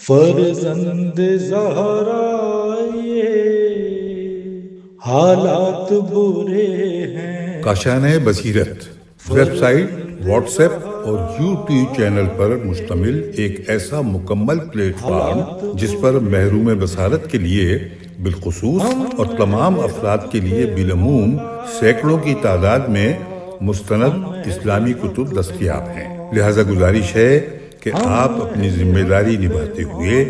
فرزند زہرا یہ حالات برے ہیں۔ کاشانۂ بصیرت ویب سائٹ، واٹس ایپ اور یوٹیوب چینل پر مشتمل ایک ایسا مکمل پلیٹ فارم جس پر محروم بصارت کے لیے بالخصوص اور تمام افراد کے لیے بالعموم سینکڑوں کی تعداد میں مستند اسلامی کتب دستیاب ہیں۔ لہذا گزارش ہے کہ آپ اپنی ذمہ داری نبھاتے ہوئے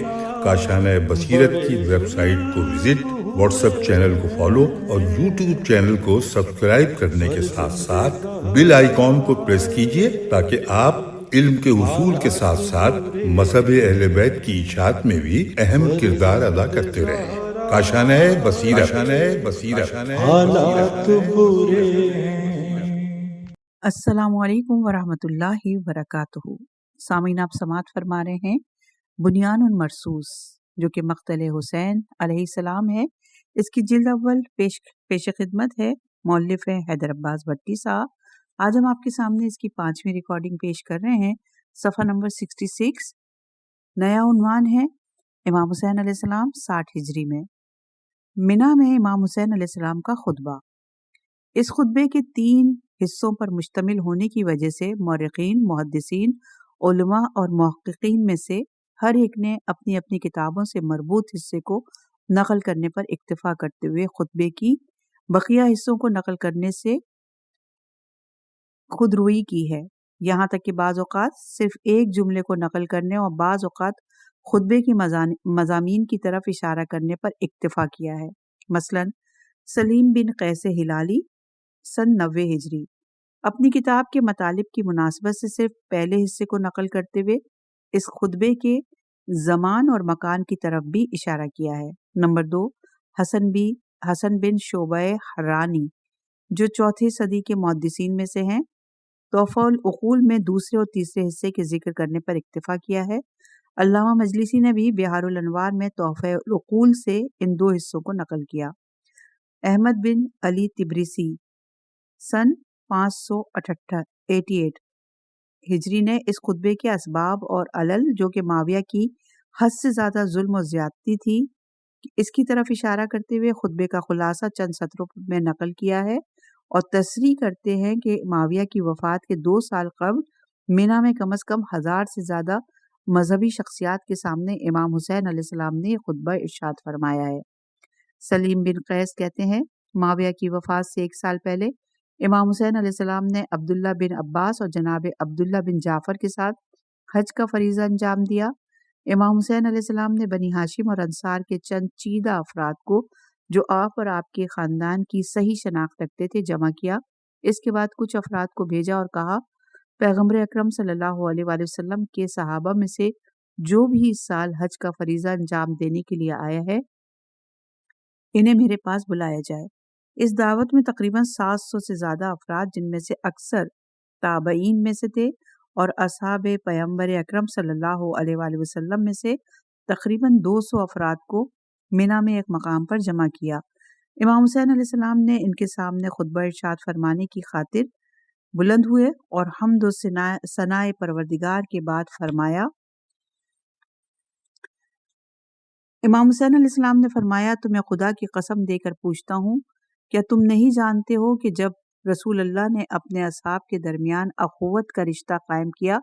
کاشانۂ بصیرت کی ویب سائٹ کو وزٹ، واٹس ایپ چینل کو فالو اور یوٹیوب چینل کو سبسکرائب کرنے کے ساتھ ساتھ بیل آئیکن کو پریس کیجئے تاکہ آپ علم کے حصول کے ساتھ ساتھ مذہب اہل بیت کی اشاعت میں بھی اہم کردار ادا کرتے رہیں۔ کاشانۂ بصیرت۔ حالات برے ہیں۔ السلام علیکم ورحمۃ اللہ وبرکاتہ۔ سامعین، آپ سماعت فرما رہے ہیں بنیان المرصوص، جو کہ مقتل حسین علیہ السلام ہے۔ اس کی جلد اول پیش خدمت ہے، مؤلف ہیں حیدر عباس بھٹی صاحب۔ آج ہم آپ کے سامنے اس کی 5ویں ریکارڈنگ پیش کر رہے ہیں، صفحہ نمبر 66۔ نیا عنوان ہے امام حسین علیہ السلام 60 ہجری میں۔ منی میں امام حسین علیہ السلام کا خطبہ۔ اس خطبے کے 3 حصوں پر مشتمل ہونے کی وجہ سے مورخین، محدثین، علماء اور محققین میں سے ہر ایک نے اپنی اپنی کتابوں سے مربوط حصے کو نقل کرنے پر اکتفا کرتے ہوئے خطبے کی بقیہ حصوں کو نقل کرنے سے خود روئی کی ہے، یہاں تک کہ بعض اوقات صرف ایک جملے کو نقل کرنے اور بعض اوقات خطبے کے مضامین کی طرف اشارہ کرنے پر اکتفا کیا ہے۔ مثلا سلیم بن قیس ہلالی سن 90 ہجری اپنی کتاب کے مطالب کی مناسبت سے صرف پہلے حصے کو نقل کرتے ہوئے اس خطبے کے زمان اور مکان کی طرف بھی اشارہ کیا ہے۔ نمبر 2، حسن بن شعبہ حرانی، جو 4 صدی کے محدثین میں سے ہیں، تحفہ العقول میں دوسرے اور تیسرے حصے کے ذکر کرنے پر اکتفا کیا ہے۔ علامہ مجلسی نے بھی بحار الانوار میں تحفہ العقول سے ان 2 حصوں کو نقل کیا۔ احمد بن علی تبریسی سن 588 ہجری نے اس خطبے کے اسباب اور علل، جو کہ معاویہ کی حد سے زیادہ ظلم و زیادتی تھی، اس کی طرف اشارہ کرتے ہوئے خطبے کا خلاصہ چند سطروں میں نقل کیا ہے اور تصریح کرتے ہیں کہ معاویہ کی وفات کے 2 سال قبل منی میں کم از کم 1000 سے زیادہ مذہبی شخصیات کے سامنے امام حسین علیہ السلام نے یہ خطبہ ارشاد فرمایا ہے۔ سلیم بن قیس کہتے ہیں، معاویہ کی وفات سے 1 سال پہلے امام حسین علیہ السلام نے عبداللہ بن عباس اور جناب عبداللہ بن جعفر کے ساتھ حج کا فریضہ انجام دیا۔ امام حسین علیہ السلام نے بنی ہاشم اور انصار کے چند چیدہ افراد کو جو آپ اور آپ کے خاندان کی صحیح شناخت رکھتے تھے جمع کیا۔ اس کے بعد کچھ افراد کو بھیجا اور کہا، پیغمبر اکرم صلی اللہ علیہ وآلہ وسلم کے صحابہ میں سے جو بھی اس سال حج کا فریضہ انجام دینے کے لیے آیا ہے، انہیں میرے پاس بلایا جائے۔ اس دعوت میں تقریباً 700 سے زیادہ افراد، جن میں سے اکثر تابعین میں سے تھے، اور اصحاب پیغمبر اکرم صلی اللہ علیہ وآلہ وسلم میں سے تقریباً 200 افراد کو منی میں ایک مقام پر جمع کیا۔ امام حسین علیہ السلام نے ان کے سامنے خطبہ ارشاد فرمانے کی خاطر بلند ہوئے اور حمد و ثناء پروردگار کے بعد فرمایا، امام حسین علیہ السلام نے فرمایا، تمہیں خدا کی قسم دے کر پوچھتا ہوں، کیا تم نہیں جانتے ہو کہ جب رسول اللہ نے اپنے اصحاب کے درمیان اخوت کا رشتہ قائم کیا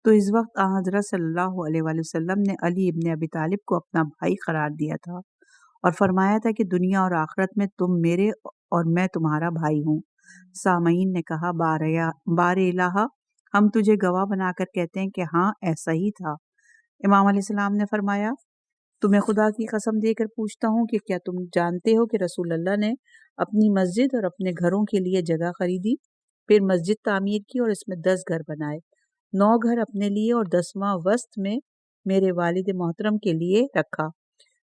تو اس وقت حضرت صلی اللہ علیہ وآلہ وسلم نے علی ابن ابی طالب کو اپنا بھائی قرار دیا تھا اور فرمایا تھا کہ دنیا اور آخرت میں تم میرے اور میں تمہارا بھائی ہوں۔ سامعین نے کہا، بار الہ، ہم تجھے گواہ بنا کر کہتے ہیں کہ ہاں ایسا ہی تھا۔ امام علیہ السلام نے فرمایا، تمہیں خدا کی قسم دے کر پوچھتا ہوں کہ کیا تم جانتے ہو کہ رسول اللہ نے اپنی مسجد اور اپنے گھروں کے لیے جگہ خریدی، پھر مسجد تعمیر کی اور اس میں 10 گھر بنائے، 9 گھر اپنے لیے اور 10واں وسط میں میرے والد محترم کے لیے رکھا،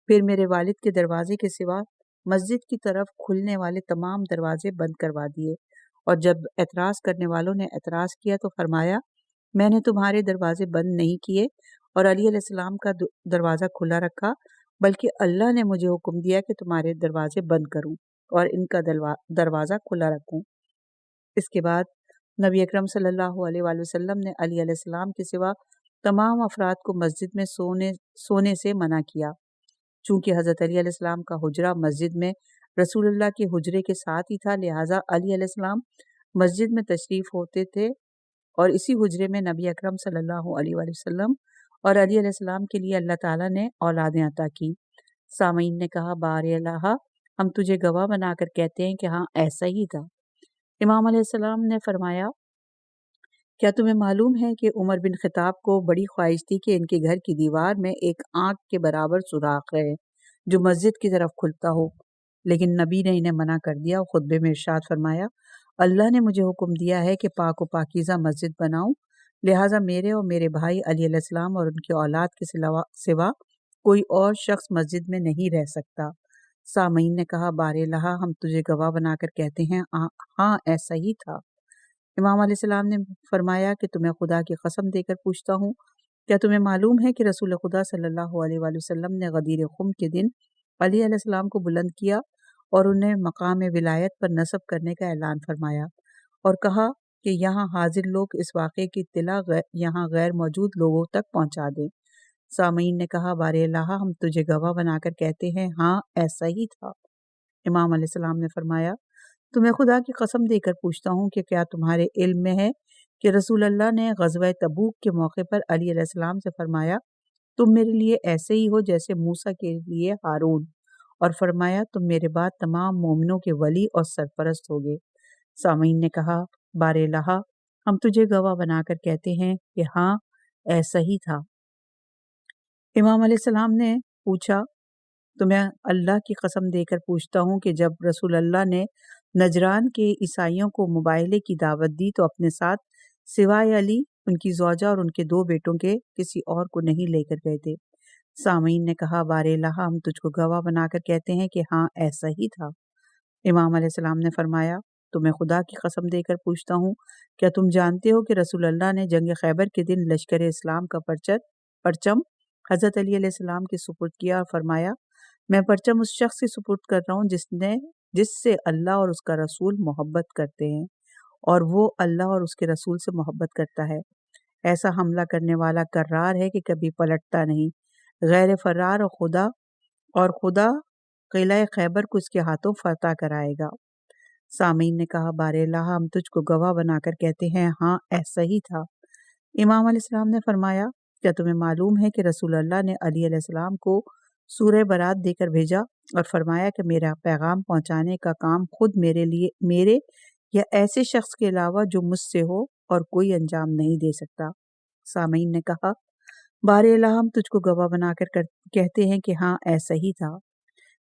پھر میرے والد کے دروازے کے سوا مسجد کی طرف کھلنے والے تمام دروازے بند کروا دیے، اور جب اعتراض کرنے والوں نے اعتراض کیا تو فرمایا، میں نے تمہارے دروازے بند نہیں کیے اور علی علیہ السلام کا دروازہ کھلا رکھا، بلکہ اللہ نے مجھے حکم دیا کہ تمہارے دروازے بند کروں اور ان کا دروازہ کھلا رکھوں۔ اس کے بعد نبی اکرم صلی اللہ علیہ وآلہ وسلم نے علی علیہ السلام کے سوا تمام افراد کو مسجد میں سونے سے منع کیا۔ چونکہ حضرت علی علیہ السلام کا حجرہ مسجد میں رسول اللہ کے حجرے کے ساتھ ہی تھا، لہٰذا علی علیہ السلام مسجد میں تشریف ہوتے تھے اور اسی حجرے میں نبی اکرم صلی اللہ علیہ وآلہ وسلم اور علی علیہ السلام کے لیے اللہ تعالیٰ نے اولادیں عطا کی۔ سامعین نے کہا، بار اللہ، ہم تجھے گواہ بنا کر کہتے ہیں کہ ہاں ایسا ہی تھا۔ امام علیہ السلام نے فرمایا، کیا تمہیں معلوم ہے کہ عمر بن خطاب کو بڑی خواہش تھی کہ ان کے گھر کی دیوار میں ایک آنکھ کے برابر سوراخ رہے جو مسجد کی طرف کھلتا ہو، لیکن نبی نے انہیں منع کر دیا اور خطبے میں ارشاد فرمایا، اللہ نے مجھے حکم دیا ہے کہ پاک و پاکیزہ مسجد بناؤں، لہٰذا میرے اور میرے بھائی علی علیہ السلام اور ان کی اولاد کے سوا کوئی اور شخص مسجد میں نہیں رہ سکتا۔ سامعین نے کہا، بار اللہ، ہم تجھے گواہ بنا کر کہتے ہیں ہاں ایسا ہی تھا۔ امام علیہ السلام نے فرمایا کہ تمہیں خدا کی قسم دے کر پوچھتا ہوں، کیا تمہیں معلوم ہے کہ رسول خدا صلی اللہ علیہ وآلہ وسلم نے غدیر خم کے دن علی علیہ السلام کو بلند کیا اور انہیں مقام ولایت پر نصب کرنے کا اعلان فرمایا اور کہا کہ یہاں حاضر لوگ اس واقعے کی اطلاع یہاں غیر موجود لوگوں تک پہنچا دیں۔ سامعین نے کہا، بار اللہ، ہم تجھے گواہ بنا کر کہتے ہیں ہاں ایسا ہی تھا۔ امام علیہ السلام نے فرمایا، تمہیں خدا کی قسم دے کر پوچھتا ہوں کہ کیا تمہارے علم میں ہے کہ رسول اللہ نے غزوہ تبوک کے موقع پر علی علیہ السلام سے فرمایا، تم میرے لیے ایسے ہی ہو جیسے موسیٰ کے لیے ہارون، اور فرمایا تم میرے بعد تمام مومنوں کے ولی اور سرپرست ہوگے۔ سامعین نے کہا، بار اللہ، ہم تجھے گواہ بنا کر کہتے ہیں کہ ہاں ایسا ہی تھا۔ امام علیہ السلام نے پوچھا، تمہیں اللہ کی قسم دے کر پوچھتا ہوں کہ جب رسول اللہ نے نجران کے عیسائیوں کو مباہلے کی دعوت دی تو اپنے ساتھ سوائے علی، ان کی زوجہ اور ان کے 2 بیٹوں کے کسی اور کو نہیں لے کر گئے تھے۔ سامعین نے کہا، بار اللہ، ہم تجھ کو گواہ بنا کر کہتے ہیں کہ ہاں ایسا ہی تھا۔ امام علیہ السلام نے فرمایا، تمہیں خدا کی قسم دے کر پوچھتا ہوں، کیا تم جانتے ہو کہ رسول اللہ نے جنگ خیبر کے دن لشکر اسلام کا پرچم حضرت علی علیہ السلام کے سپرد کیا اور فرمایا، میں پرچم اس شخص کے سپرد کر رہا ہوں جس سے اللہ اور اس کا رسول محبت کرتے ہیں اور وہ اللہ اور اس کے رسول سے محبت کرتا ہے۔ ایسا حملہ کرنے والا کرار ہے کہ کبھی پلٹتا نہیں، غیر فرار، اور خدا قلعہ خیبر کو اس کے ہاتھوں فتح کرائے گا۔ سامعین نے کہا، بار اللہ، ہم تجھ کو گواہ بنا کر کہتے ہیں ہاں ایسا ہی تھا۔ امام علیہ السلام نے فرمایا، کیا تمہیں معلوم ہے کہ رسول اللہ نے علی علیہ السلام کو سورہ برات دے کر بھیجا اور فرمایا کہ میرا پیغام پہنچانے کا کام خود میرے یا ایسے شخص کے علاوہ جو مجھ سے ہو اور کوئی انجام نہیں دے سکتا۔ سامعین نے کہا، بار اللہ، ہم تجھ کو گواہ بنا کر کہتے ہیں کہ ہاں ایسا ہی تھا۔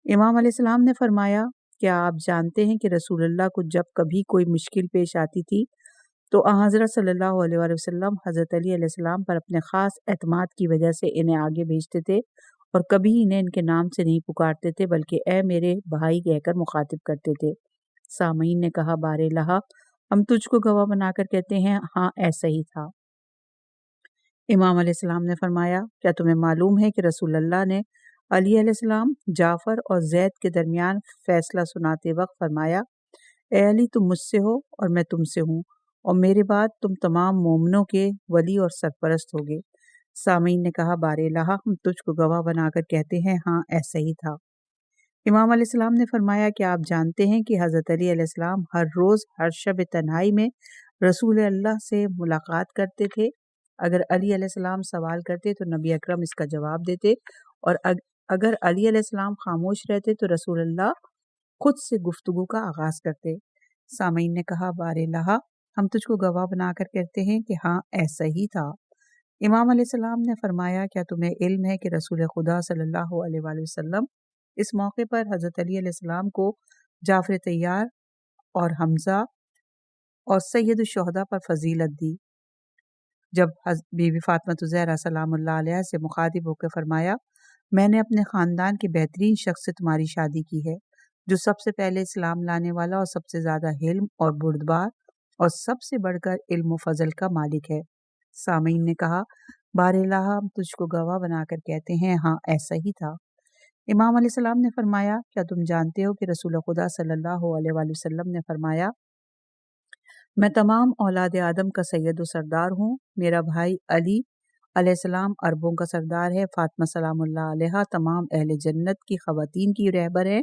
امام علیہ السلام نے فرمایا، کیا آپ جانتے ہیں کہ رسول اللہ کو جب کبھی کوئی مشکل پیش آتی تھی تو حضرت صلی اللہ علیہ وآلہ وسلم حضرت علی علیہ السلام پر اپنے خاص اعتماد کی وجہ سے انہیں آگے بھیجتے تھے اور کبھی انہیں ان کے نام سے نہیں پکارتے تھے بلکہ اے میرے بھائی کہہ کر مخاطب کرتے تھے۔ سامعین نے کہا، بار اللہ، ہم تجھ کو گواہ بنا کر کہتے ہیں ہاں ایسا ہی تھا۔ امام علیہ السلام نے فرمایا، کیا تمہیں معلوم ہے کہ رسول اللہ نے علی علیہ السلام، جعفر اور زید کے درمیان فیصلہ سناتے وقت فرمایا، اے علی، تم مجھ سے ہو اور میں تم سے ہوں، اور میرے بعد تم تمام مومنوں کے ولی اور سرپرست ہوگے۔ سامعین نے کہا، بار اللہ، ہم تجھ کو گواہ بنا کر کہتے ہیں ہاں ایسا ہی تھا۔ امام علیہ السلام نے فرمایا، کہ آپ جانتے ہیں کہ حضرت علی علیہ السلام ہر روز ہر شب تنہائی میں رسول اللہ سے ملاقات کرتے تھے۔ اگر علی علیہ السلام سوال کرتے تو نبی اکرم اس کا جواب دیتے، اور اگر علی علیہ السلام خاموش رہتے تو رسول اللہ خود سے گفتگو کا آغاز کرتے۔ سامعین نے کہا، بار اللہ، ہم تجھ کو گواہ بنا کر کہتے ہیں کہ ہاں ایسا ہی تھا۔ امام علیہ السلام نے فرمایا، کیا تمہیں علم ہے کہ رسول خدا صلی اللہ علیہ وآلہ وسلم اس موقع پر حضرت علی علیہ السلام کو جعفر طیار اور حمزہ اور سید الشہداء پر فضیلت دی؟ جب بی بی فاطمہ زہرا سلام اللہ علیہ سے مخاطب ہو کے فرمایا، میں نے اپنے خاندان کے بہترین شخص سے تمہاری شادی کی ہے، جو سب سے پہلے اسلام لانے والا اور سب سے زیادہ حلم اور بردبار اور سب سے بڑھ کر علم و فضل کا مالک ہے۔ سامعین نے کہا، بار اللہ، ہم تجھ کو گواہ بنا کر کہتے ہیں ہاں ایسا ہی تھا۔ امام علیہ السلام نے فرمایا، کیا تم جانتے ہو کہ رسول خدا صلی اللہ علیہ وآلہ وسلم نے فرمایا، میں تمام اولاد آدم کا سید و سردار ہوں، میرا بھائی علی علیہ السلام عربوں کا سردار ہے، فاطمہ سلام اللہ علیہا تمام اہل جنت کی خواتین کی رہبر ہے،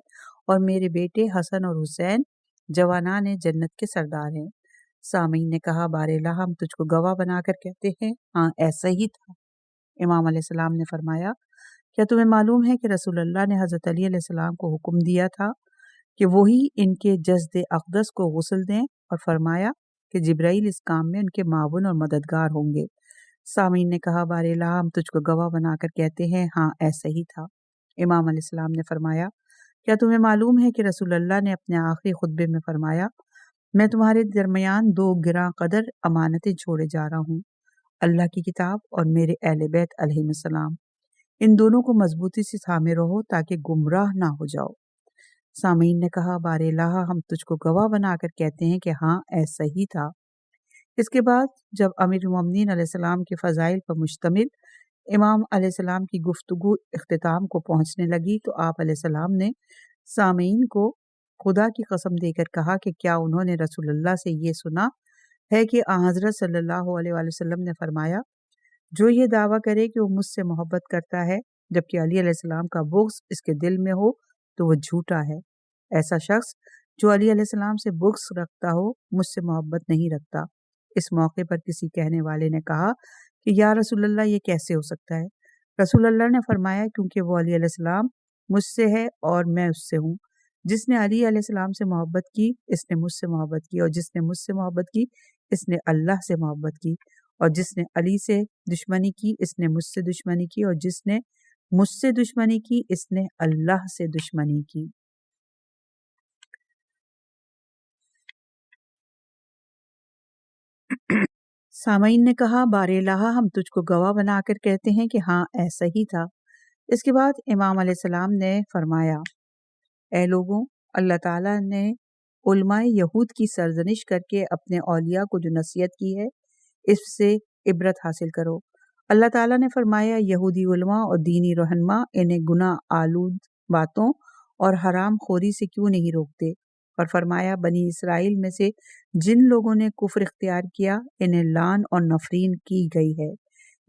اور میرے بیٹے حسن اور حسین جوانان جنت کے سردار ہیں۔ سامعین نے کہا بار الہ ہم تجھ کو گواہ بنا کر کہتے ہیں ہاں ایسا ہی تھا۔ امام علیہ السلام نے فرمایا کیا تمہیں معلوم ہے کہ رسول اللہ نے حضرت علی علیہ السلام کو حکم دیا تھا کہ وہی ان کے جسد اقدس کو غسل دیں، اور فرمایا کہ جبرائیل اس کام میں ان کے معاون اور مددگار ہوں گے۔ سامعین نے کہا بار الہ ہم تجھ کو گواہ بنا کر کہتے ہیں ہاں ایسا ہی تھا۔ امام علیہ السلام نے فرمایا کیا تمہیں معلوم ہے کہ رسول اللہ نے اپنے آخری خطبے میں فرمایا میں تمہارے درمیان دو گراں قدر امانتیں چھوڑے جا رہا ہوں، اللہ کی کتاب اور میرے اہل بیت علیہم السلام، ان دونوں کو مضبوطی سے تھامے رہو تاکہ گمراہ نہ ہو جاؤ۔ سامعین نے کہا بار الہ ہم تجھ کو گواہ بنا کر کہتے ہیں کہ ہاں ایسا ہی تھا۔ اس کے بعد جب امیر المومنین علیہ السلام کے فضائل پر مشتمل امام علیہ السلام کی گفتگو اختتام کو پہنچنے لگی تو آپ علیہ السلام نے سامعین کو خدا کی قسم دے کر کہا کہ کیا انہوں نے رسول اللہ سے یہ سنا ہے کہ حضرت صلی اللہ علیہ وآلہ وسلم نے فرمایا جو یہ دعویٰ کرے کہ وہ مجھ سے محبت کرتا ہے جبکہ علی علیہ السلام کا بغض اس کے دل میں ہو تو وہ جھوٹا ہے۔ ایسا شخص جو علی علیہ السلام سے بغض رکھتا ہو مجھ سے محبت نہیں رکھتا۔ اس موقع پر کسی کہنے والے نے کہا کہ یا رسول اللہ یہ کیسے ہو سکتا ہے؟ رسول اللہ نے فرمایا کیونکہ وہ علی علیہ السلام مجھ سے ہے اور میں اس سے ہوں۔ جس نے علی علیہ السلام سے محبت کی اس نے مجھ سے محبت کی، اور جس نے مجھ سے محبت کی اس نے اللہ سے محبت کی، اور جس نے علی سے دشمنی کی اس نے مجھ سے دشمنی کی، اور جس نے مجھ سے دشمنی کی اس نے اللہ سے دشمنی کی۔ سامعین نے کہا بار الہ ہم تجھ کو گواہ بنا کر کہتے ہیں کہ ہاں ایسا ہی تھا۔ اس کے بعد امام علیہ السلام نے فرمایا اے لوگوں، اللہ تعالیٰ نے علماء یہود کی سرزنش کر کے اپنے اولیاء کو جو نصیحت کی ہے اس سے عبرت حاصل کرو۔ اللہ تعالیٰ نے فرمایا یہودی علماء اور دینی رہنما انہیں گناہ آلود باتوں اور حرام خوری سے کیوں نہیں روکتے، اور فرمایا بنی اسرائیل میں سے جن لوگوں نے کفر اختیار کیا انہیں لعن اور نفرین کی گئی ہے،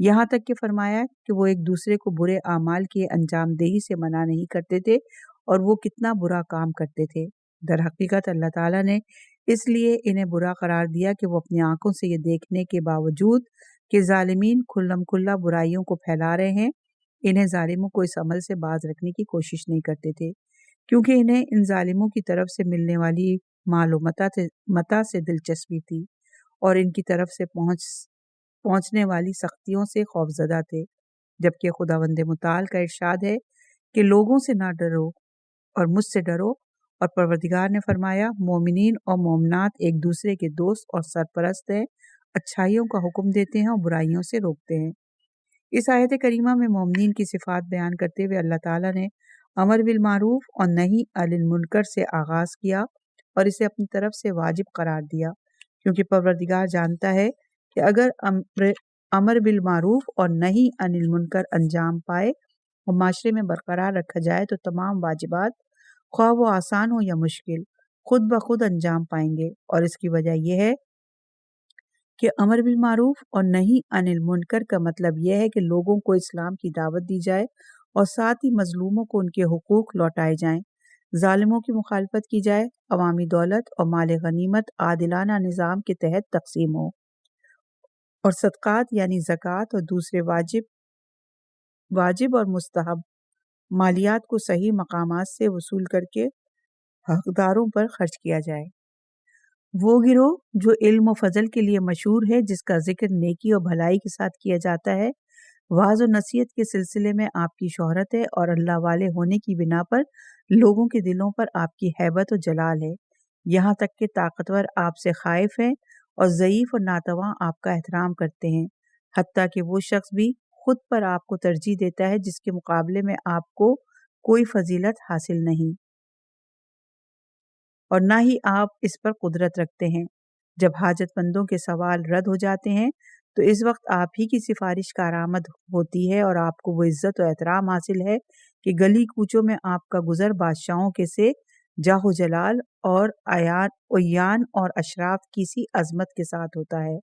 یہاں تک کہ فرمایا کہ وہ ایک دوسرے کو برے اعمال کی انجام دہی سے منع نہیں کرتے تھے اور وہ کتنا برا کام کرتے تھے۔ در حقیقت اللہ تعالیٰ نے اس لیے انہیں برا قرار دیا کہ وہ اپنی آنکھوں سے یہ دیکھنے کے باوجود کہ ظالمین کھلم کھلا برائیوں کو پھیلا رہے ہیں انہیں ظالموں کو اس عمل سے باز رکھنے کی کوشش نہیں کرتے تھے، کیونکہ انہیں ان ظالموں کی طرف سے ملنے والی مال و متاع سے دلچسپی تھی اور ان کی طرف سے پہنچنے والی سختیوں سے خوفزدہ تھے، جبکہ خداوند متعال کا ارشاد ہے کہ لوگوں سے نہ ڈرو اور مجھ سے ڈرو، اور پروردگار نے فرمایا مومنین اور مومنات ایک دوسرے کے دوست اور سرپرست ہیں، اچھائیوں کا حکم دیتے ہیں اور برائیوں سے روکتے ہیں۔ اس آیت کریمہ میں مومنین کی صفات بیان کرتے ہوئے اللہ تعالیٰ نے امر بالمعروف اور نہی عن المنکر سے آغاز کیا اور اسے اپنی طرف سے واجب قرار دیا، کیونکہ پروردگار جانتا ہے کہ اگر امر بالمعروف اور نہی عن المنکر انجام پائے اور معاشرے میں برقرار رکھا جائے تو تمام واجبات خواہ وہ آسان ہو یا مشکل خود بخود انجام پائیں گے، اور اس کی وجہ یہ ہے کہ امر بالمعروف اور نہی عن المنکر کا مطلب یہ ہے کہ لوگوں کو اسلام کی دعوت دی جائے اور ساتھ ہی مظلوموں کو ان کے حقوق لوٹائے جائیں، ظالموں کی مخالفت کی جائے، عوامی دولت اور مال غنیمت عادلانہ نظام کے تحت تقسیم ہو، اور صدقات یعنی زکوٰۃ اور دوسرے واجب اور مستحب مالیات کو صحیح مقامات سے وصول کر کے حقداروں پر خرچ کیا جائے۔ وہ گروہ جو علم و فضل کے لیے مشہور ہے، جس کا ذکر نیکی اور بھلائی کے ساتھ کیا جاتا ہے، واعظ و نصیحت کے سلسلے میں آپ کی شہرت ہے اور اللہ والے ہونے کی بنا پر لوگوں کے دلوں پر آپ کی ہیبت و جلال ہے، یہاں تک کہ طاقتور آپ سے خائف ہیں اور ضعیف اور ناتواں آپ کا احترام کرتے ہیں، حتیٰ کہ وہ شخص بھی خود پر آپ کو ترجیح دیتا ہے جس کے مقابلے میں آپ کو کوئی فضیلت حاصل نہیں اور نہ ہی آپ اس پر قدرت رکھتے ہیں۔ جب حاجت مندوں کے سوال رد ہو جاتے ہیں تو اس وقت آپ ہی کی سفارش کارآمد ہوتی ہے اور آپ کو وہ عزت و احترام حاصل ہے کہ گلی کوچوں میں آپ کا گزر بادشاہوں کے سے جاہ و جلال اور عیان اور اشراف کی سی عظمت کے ساتھ ہوتا ہے۔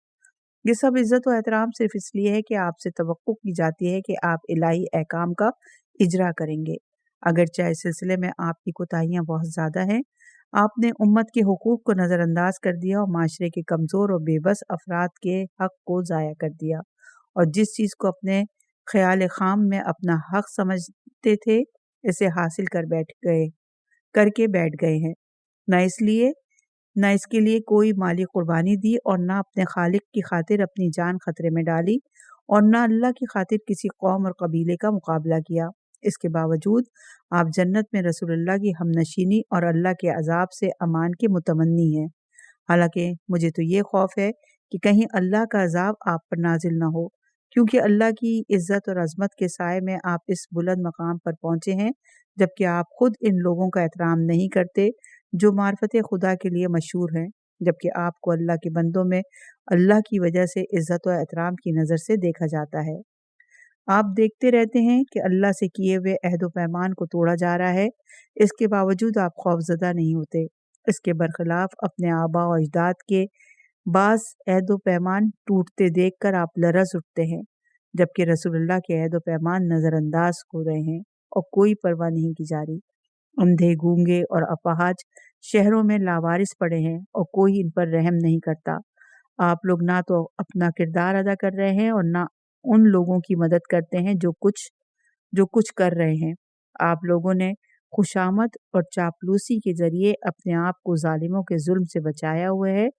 یہ سب عزت و احترام صرف اس لیے ہے کہ آپ سے توقع کی جاتی ہے کہ آپ الہی احکام کا اجرا کریں گے، اگرچہ اس سلسلے میں آپ کی کوتاہیاں بہت زیادہ ہیں۔ آپ نے امت کے حقوق کو نظر انداز کر دیا اور معاشرے کے کمزور اور بے بس افراد کے حق کو ضائع کر دیا، اور جس چیز کو اپنے خیال خام میں اپنا حق سمجھتے تھے اسے حاصل کر کے بیٹھ گئے ہیں، نہ اس کے لیے کوئی مالی قربانی دی اور نہ اپنے خالق کی خاطر اپنی جان خطرے میں ڈالی اور نہ اللہ کی خاطر کسی قوم اور قبیلے کا مقابلہ کیا۔ اس کے باوجود آپ جنت میں رسول اللہ کی ہمنشینی اور اللہ کے عذاب سے امان کے متمنی ہیں، حالانکہ مجھے تو یہ خوف ہے کہ کہیں اللہ کا عذاب آپ پر نازل نہ ہو، کیونکہ اللہ کی عزت اور عظمت کے سائے میں آپ اس بلند مقام پر پہنچے ہیں، جبکہ آپ خود ان لوگوں کا احترام نہیں کرتے جو معرفت خدا کے لیے مشہور ہیں، جبکہ آپ کو اللہ کے بندوں میں اللہ کی وجہ سے عزت و احترام کی نظر سے دیکھا جاتا ہے۔ آپ دیکھتے رہتے ہیں کہ اللہ سے کیے ہوئے عہد و پیمان کو توڑا جا رہا ہے، اس کے باوجود آپ خوفزدہ نہیں ہوتے۔ اس کے برخلاف اپنے آباء و اجداد کے بعض عہد و پیمان ٹوٹتے دیکھ کر آپ لرز اٹھتے ہیں، جبکہ رسول اللہ کے عہد و پیمان نظر انداز ہو رہے ہیں اور کوئی پرواہ نہیں کی جا رہی۔ اندھے، گونگے اور اپاہج شہروں میں لاوارث پڑے ہیں اور کوئی ان پر رحم نہیں کرتا۔ آپ لوگ نہ تو اپنا کردار ادا کر رہے ہیں اور نہ ان لوگوں کی مدد کرتے ہیں جو کچھ کر رہے ہیں۔ آپ لوگوں نے خوشامد اور چاپلوسی کے ذریعے اپنے آپ کو ظالموں کے ظلم سے بچایا ہوا ہے،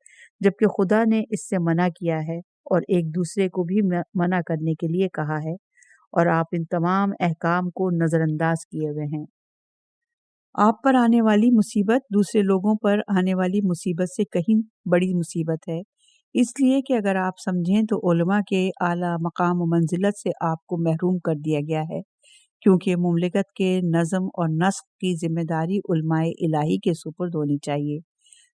جبکہ خدا نے اس سے منع کیا ہے اور ایک دوسرے کو بھی منع کرنے کے لیے کہا ہے، اور آپ ان تمام احکام کو نظر انداز کیے ہوئے ہیں۔ آپ پر آنے والی مصیبت دوسرے لوگوں پر آنے والی مصیبت سے کہیں بڑی مصیبت ہے، اس لیے کہ اگر آپ سمجھیں تو علماء کے اعلیٰ مقام و منزلت سے آپ کو محروم کر دیا گیا ہے، کیونکہ مملکت کے نظم اور نسق کی ذمہ داری علماء الہی کے سپرد ہونی چاہیے،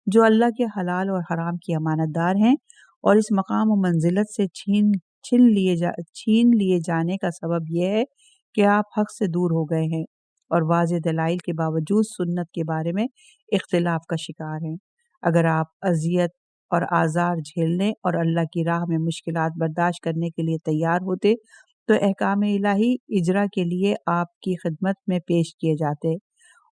جو اللہ کے حلال اور حرام کی امانت دار ہیں، اور اس مقام و منزلت سے چھین لیے جانے کا سبب یہ ہے کہ آپ حق سے دور ہو گئے ہیں اور واضح دلائل کے باوجود سنت کے بارے میں اختلاف کا شکار ہیں۔ اگر آپ اذیت اور آزار جھیلنے اور اللہ کی راہ میں مشکلات برداشت کرنے کے لیے تیار ہوتے تو احکام الہی اجرا کے لیے آپ کی خدمت میں پیش کیے جاتے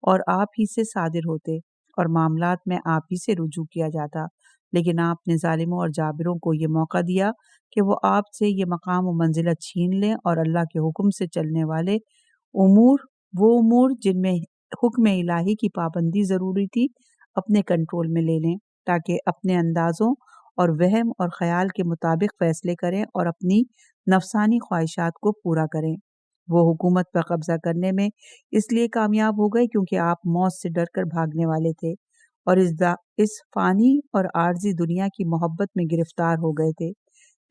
اور آپ ہی سے صادر ہوتے اور معاملات میں آپ ہی سے رجوع کیا جاتا، لیکن آپ نے ظالموں اور جابروں کو یہ موقع دیا کہ وہ آپ سے یہ مقام و منزلت چھین لیں اور اللہ کے حکم سے چلنے والے وہ امور جن میں حکم الہی کی پابندی ضروری تھی اپنے کنٹرول میں لے لیں، تاکہ اپنے اندازوں اور وہم اور خیال کے مطابق فیصلے کریں اور اپنی نفسانی خواہشات کو پورا کریں۔ وہ حکومت پر قبضہ کرنے میں اس لیے کامیاب ہو گئے کیونکہ آپ موت سے ڈر کر بھاگنے والے تھے اور اس فانی اور عارضی دنیا کی محبت میں گرفتار ہو گئے تھے۔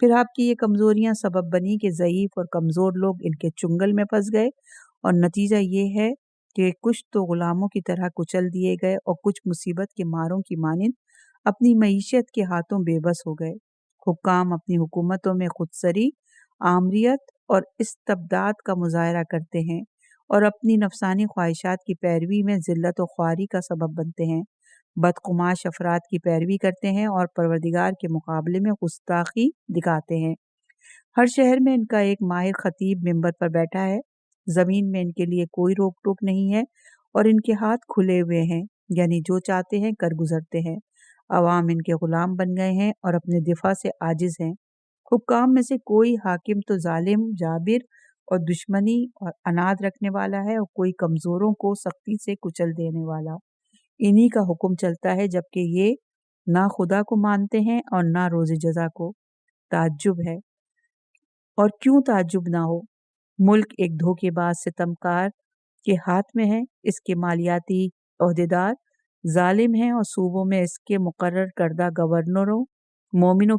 پھر آپ کی یہ کمزوریاں سبب بنی کہ ضعیف اور کمزور لوگ ان کے چنگل میں پھنس گئے، اور نتیجہ یہ ہے کہ کچھ تو غلاموں کی طرح کچل دیے گئے اور کچھ مصیبت کے ماروں کی مانند اپنی معیشت کے ہاتھوں بے بس ہو گئے۔ حکام اپنی حکومتوں میں خودسری، آمریت اور استبداد کا مظاہرہ کرتے ہیں اور اپنی نفسانی خواہشات کی پیروی میں ذلت و خواری کا سبب بنتے ہیں، بدقماش افراد کی پیروی کرتے ہیں اور پروردگار کے مقابلے میں گستاخی دکھاتے ہیں۔ ہر شہر میں ان کا ایک ماہر خطیب منبر پر بیٹھا ہے، زمین میں ان کے لیے کوئی روک ٹوک نہیں ہے اور ان کے ہاتھ کھلے ہوئے ہیں، یعنی جو چاہتے ہیں کر گزرتے ہیں۔ عوام ان کے غلام بن گئے ہیں اور اپنے دفاع سے عاجز ہیں۔ حکام میں سے کوئی حاکم تو ظالم، جابر اور دشمنی اور اناد رکھنے والا ہے، اور کوئی کمزوروں کو سختی سے کچل دینے والا۔ انہی کا حکم چلتا ہے، جبکہ یہ نہ خدا کو مانتے ہیں اور نہ روز جزا کو۔ تعجب ہے، اور کیوں تعجب نہ ہو، ملک ایک دھوکے باز ستمکار کے ہاتھ میں ہے، اس کے مالیاتی عہدیدار ظالم ہیں اور صوبوں میں اس کے مقرر کردہ گورنر مومنوں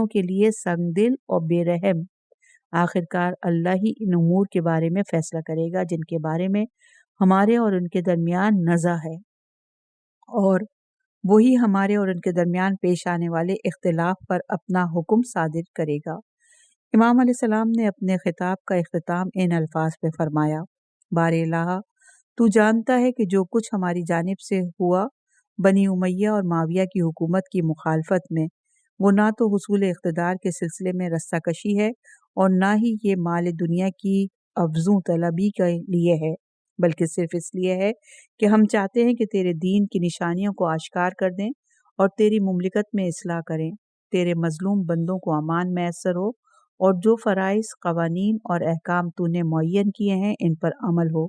کے لیے سنگ دل اور بے رحم۔ آخرکار اللہ ہی ان امور کے بارے میں فیصلہ کرے گا جن کے بارے میں ہمارے اور ان کے درمیان نزاع ہے، اور وہی ہمارے اور ان کے درمیان پیش آنے والے اختلاف پر اپنا حکم صادر کرے گا۔ امام علیہ السلام نے اپنے خطاب کا اختتام ان الفاظ پہ فرمایا: بار الہ، تو جانتا ہے کہ جو کچھ ہماری جانب سے ہوا بنی امیہ اور معاویہ کی حکومت کی مخالفت میں وہ نہ تو حصول اقتدار کے سلسلے میں رسہ کشی ہے اور نہ ہی یہ مال دنیا کی افزوں طلبی کے لیے ہے، بلکہ صرف اس لیے ہے کہ ہم چاہتے ہیں کہ تیرے دین کی نشانیوں کو آشکار کر دیں اور تیری مملکت میں اصلاح کریں، تیرے مظلوم بندوں کو امان میسر ہو اور جو فرائض، قوانین اور احکام تو نے معین کیے ہیں ان پر عمل ہو۔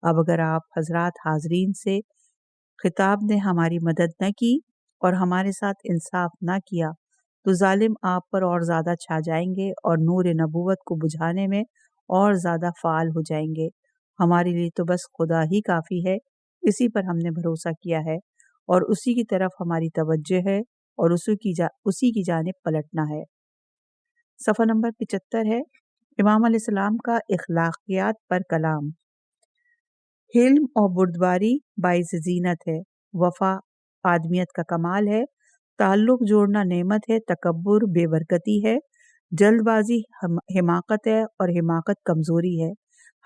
اب اگر آپ حضرات حاضرین سے خطاب نے ہماری مدد نہ کی اور ہمارے ساتھ انصاف نہ کیا تو ظالم آپ پر اور زیادہ چھا جائیں گے اور نور نبوت کو بجھانے میں اور زیادہ فعال ہو جائیں گے۔ ہمارے لیے تو بس خدا ہی کافی ہے، اسی پر ہم نے بھروسہ کیا ہے اور اسی کی طرف ہماری توجہ ہے اور اسی کی جانب پلٹنا ہے۔ صفحہ نمبر 75 ہے امام علیہ السلام کا اخلاقیات پر کلام۔ حلم اور بردباری باعث زینت ہے، وفا آدمیت کا کمال ہے، تعلق جوڑنا نعمت ہے، تکبر بے برکتی ہے، جلد بازی حماقت ہے اور حماقت کمزوری ہے،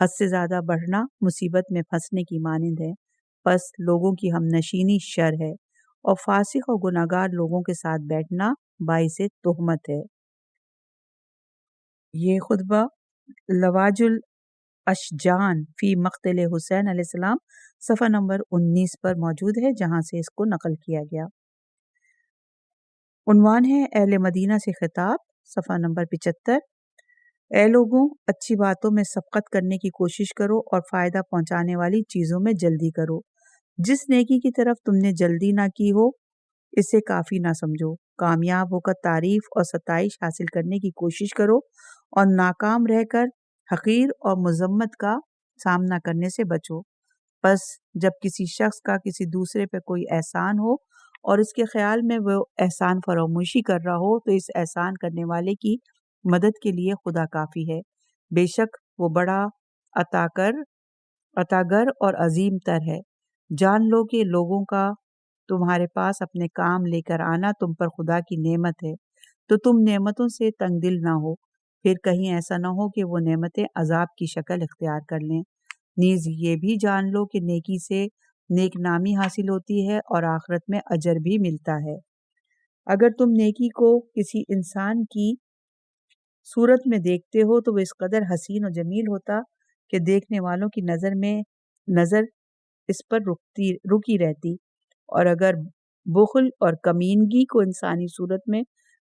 حد سے زیادہ بڑھنا مصیبت میں پھنسنے کی مانند ہے، پس لوگوں کی ہم نشینی شر ہے اور فاسق اور گناہگار لوگوں کے ساتھ بیٹھنا باعث تہمت ہے۔ یہ خطبہ لواج الاشجان فی مقتل حسین علیہ السلام صفحہ نمبر 19 پر موجود ہے، جہاں سے اس کو نقل کیا گیا۔ عنوان ہے اہل مدینہ سے خطاب، صفحہ نمبر 75۔ اے لوگوں، اچھی باتوں میں سبقت کرنے کی کوشش کرو اور فائدہ پہنچانے والی چیزوں میں جلدی کرو۔ جس نیکی کی طرف تم نے جلدی نہ کی ہو اسے کافی نہ سمجھو۔ کامیاب ہو کر تعریف اور ستائش حاصل کرنے کی کوشش کرو اور ناکام رہ کر حقیر اور مذمت کا سامنا کرنے سے بچو۔ پس جب کسی شخص کا کسی دوسرے پہ کوئی احسان ہو اور اس کے خیال میں وہ احسان فراموشی کر رہا ہو تو اس احسان کرنے والے کی مدد کے لیے خدا کافی ہے، بے شک وہ بڑا عطاگر اور عظیم تر ہے۔ جان لو کہ لوگوں کا تمہارے پاس اپنے کام لے کر آنا تم پر خدا کی نعمت ہے، تو تم نعمتوں سے تنگ دل نہ ہو، پھر کہیں ایسا نہ ہو کہ وہ نعمتیں عذاب کی شکل اختیار کر لیں۔ نیز یہ بھی جان لو کہ نیکی سے نیک نامی حاصل ہوتی ہے اور آخرت میں اجر بھی ملتا ہے۔ اگر تم نیکی کو کسی انسان کی صورت میں دیکھتے ہو تو وہ اس قدر حسین و جمیل ہوتا کہ دیکھنے والوں کی نظر اس پر رکی رہتی، اور اگر بخل اور کمینگی کو انسانی صورت میں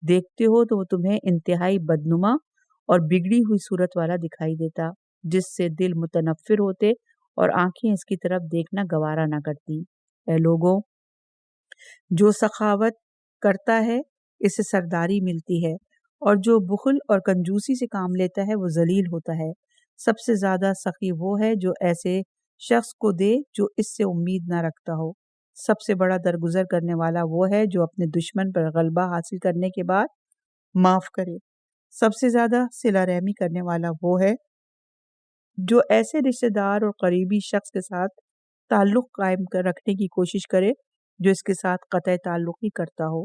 دیکھتے ہو تو وہ تمہیں انتہائی بدنما اور بگڑی ہوئی صورت والا دکھائی دیتا، جس سے دل متنفر ہوتے اور آنکھیں اس کی طرف دیکھنا گوارا نہ کرتی۔ اے لوگوں، جو سخاوت کرتا ہے اسے سرداری ملتی ہے، اور جو بخل اور کنجوسی سے کام لیتا ہے وہ ذلیل ہوتا ہے۔ سب سے زیادہ سخی وہ ہے جو ایسے شخص کو دے جو اس سے امید نہ رکھتا ہو۔ سب سے بڑا درگزر کرنے والا وہ ہے جو اپنے دشمن پر غلبہ حاصل کرنے کے بعد معاف کرے۔ سب سے زیادہ صلہ رحمی کرنے والا وہ ہے جو ایسے رشتہ دار اور قریبی شخص کے ساتھ تعلق قائم رکھنے کی کوشش کرے جو اس کے ساتھ قطع تعلق ہی کرتا ہو۔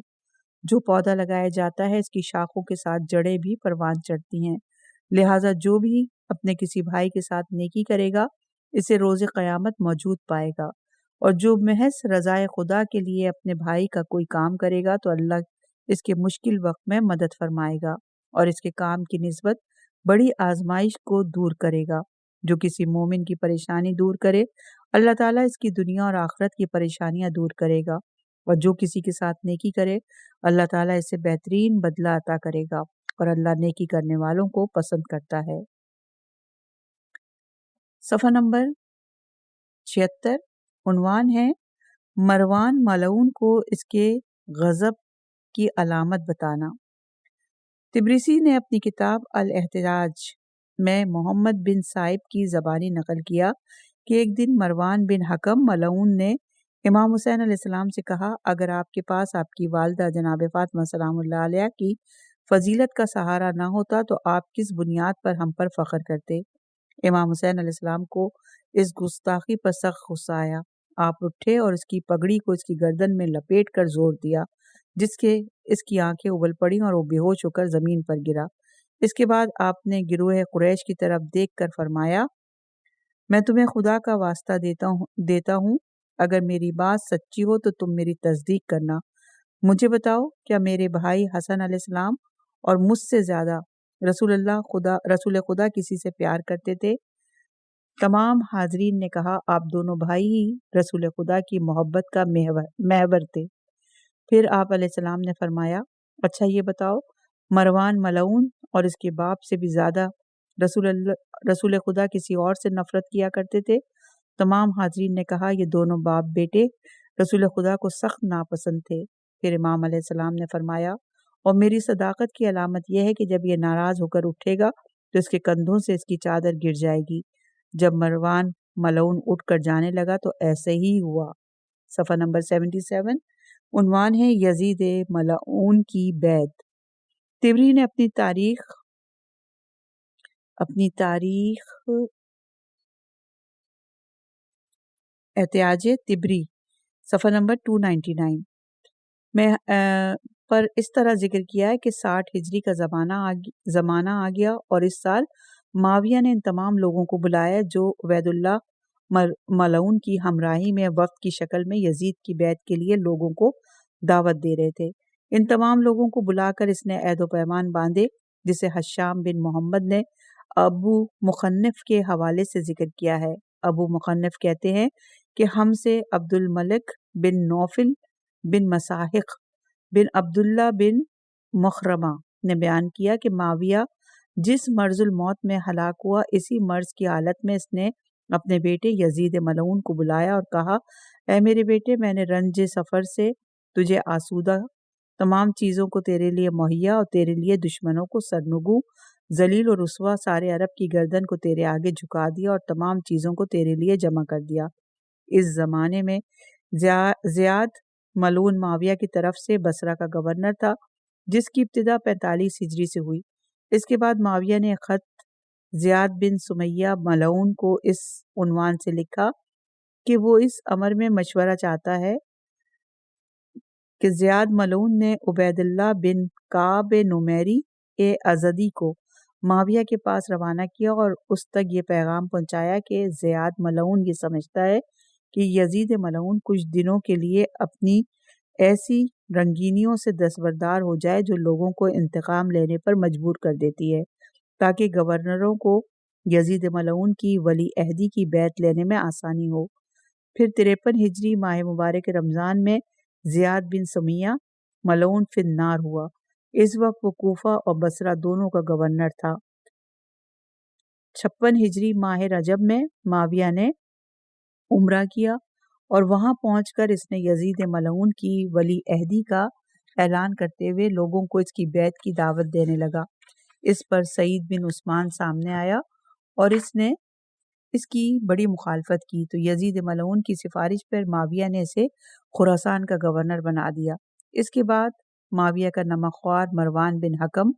جو پودا لگایا جاتا ہے اس کی شاخوں کے ساتھ جڑیں بھی پروان چڑھتی ہیں، لہٰذا جو بھی اپنے کسی بھائی کے ساتھ نیکی کرے گا اسے روز قیامت موجود پائے گا، اور جو محض رضائے خدا کے لیے اپنے بھائی کا کوئی کام کرے گا تو اللہ اس کے مشکل وقت میں مدد فرمائے گا اور اس کے کام کی نسبت بڑی آزمائش کو دور کرے گا۔ جو کسی مومن کی پریشانی دور کرے اللہ تعالیٰ اس کی دنیا اور آخرت کی پریشانیاں دور کرے گا، اور جو کسی کے ساتھ نیکی کرے اللہ تعالیٰ اسے بہترین بدلہ عطا کرے گا، اور اللہ نیکی کرنے والوں کو پسند کرتا ہے۔ صفحہ نمبر 76 عنوان ہے مروان ملعون کو اس کے غضب کی علامت بتانا۔ تبریسی نے اپنی کتاب الاحتجاج میں محمد بن صائب کی زبانی نقل کیا کہ ایک دن مروان بن حکم ملعون نے امام حسین علیہ السلام سے کہا، اگر آپ کے پاس آپ کی والدہ جناب فاطمہ سلام اللہ علیہ کی فضیلت کا سہارا نہ ہوتا تو آپ کس بنیاد پر ہم پر فخر کرتے؟ امام حسین علیہ السلام کو اس گستاخی پر سخت غصہ آیا۔ آپ اٹھے اور اس کی پگڑی کو اس کی گردن میں لپیٹ کر زور دیا، جس کے اس کی آنکھیں ابل پڑیں اور وہ بے ہوش ہو کر زمین پر گرا۔ اس کے بعد آپ نے گروہ قریش کی طرف دیکھ کر فرمایا، میں تمہیں خدا کا واسطہ دیتا ہوں اگر میری بات سچی ہو تو تم میری تصدیق کرنا۔ مجھے بتاؤ، کیا میرے بھائی حسن علیہ السلام اور مجھ سے زیادہ رسول خدا کسی سے پیار کرتے تھے؟ تمام حاضرین نے کہا آپ دونوں بھائی ہی رسول خدا کی محبت کا محور تھے۔ پھر آپ علیہ السلام نے فرمایا اچھا یہ بتاؤ، مروان ملعون اور اس کے باپ سے بھی زیادہ رسول خدا کسی اور سے نفرت کیا کرتے تھے؟ تمام حاضرین نے کہا یہ دونوں باپ بیٹے رسول خدا کو سخت ناپسند تھے۔ پھر امام علیہ السلام نے فرمایا اور میری صداقت کی علامت یہ ہے کہ جب یہ ناراض ہو کر اٹھے گا تو اس کے کندھوں سے اس کی چادر گر جائے گی۔ جب مروان ملعون اٹھ کر جانے لگا تو ایسے ہی ہوا۔ صفحہ نمبر 77، عنوان ہے یزید ملعون کی بیعت۔ طبری نے اپنی تاریخ احتیاج طبری صفحہ نمبر 299 میں پر اس طرح ذکر کیا ہے کہ 60 ہجری کا زمانہ آ گیا اور اس سال معاویہ نے ان تمام لوگوں کو بلایا جو عبید اللہ ملعون کی ہمراہی میں وفد کی شکل میں یزید کی بیعت کے لیے لوگوں کو دعوت دے رہے تھے۔ ان تمام لوگوں کو بلا کر اس نے عہد و پیمان باندھے جسے حشام بن محمد نے ابو مخنف کے حوالے سے ذکر کیا ہے۔ ابو مخنف کہتے ہیں کہ ہم سے عبد الملک بن نوفل بن مساحق بن عبداللہ بن مخرمہ نے بیان کیا کہ معاویہ جس مرض الموت میں ہلاک ہوا اسی مرض کی حالت میں اس نے اپنے بیٹے یزید ملعون کو بلایا اور کہا اے میرے بیٹے، میں نے رنج سفر سے تجھے آسودہ تمام چیزوں کو تیرے لیے مہیا اور تیرے لیے دشمنوں کو سرنگوں ذلیل اور رسوا سارے عرب کی گردن کو تیرے آگے جھکا دیا اور تمام چیزوں کو تیرے لیے جمع کر دیا۔ اس زمانے میں زیاد ملعون معاویہ کی طرف سے بصرہ کا گورنر تھا جس کی ابتدا 45 ہجری سے ہوئی۔ اس کے بعد معاویہ نے خط زیاد بن سمیہ ملعون کو اس عنوان سے لکھا کہ وہ اس امر میں مشورہ چاہتا ہے کہ زیاد ملعون نے عبید اللہ بن کعب نمیری ازدی کو معاویہ کے پاس روانہ کیا اور اس تک یہ پیغام پہنچایا کہ زیاد ملعون یہ سمجھتا ہے کہ یزید ملعون کچھ دنوں کے لیے اپنی ایسی رنگینیوں سے دستبردار ہو جائے جو لوگوں کو انتقام لینے پر مجبور کر دیتی ہے، تاکہ گورنروں کو یزید ملعون کی ولی عہدی کی بیعت لینے میں آسانی ہو۔ پھر 53 ہجری ماہ مبارک رمضان میں زیاد بن سمیہ ملعون فی النار ہوا۔ اس وقت وہ کوفہ اور بصرہ دونوں کا گورنر تھا۔ 56 ہجری ماہ رجب میں معاویہ نے عمرہ کیا اور وہاں پہنچ کر اس نے یزید ملعون کی ولی عہدی کا اعلان کرتے ہوئے لوگوں کو اس کی بیعت کی دعوت دینے لگا۔ اس پر سعید بن عثمان سامنے آیا اور اس نے اس کی بڑی مخالفت کی تو یزید ملعون کی سفارش پر معاویہ نے اسے خراسان کا گورنر بنا دیا۔ اس کے بعد معاویہ کا نمک خوار مروان بن حکم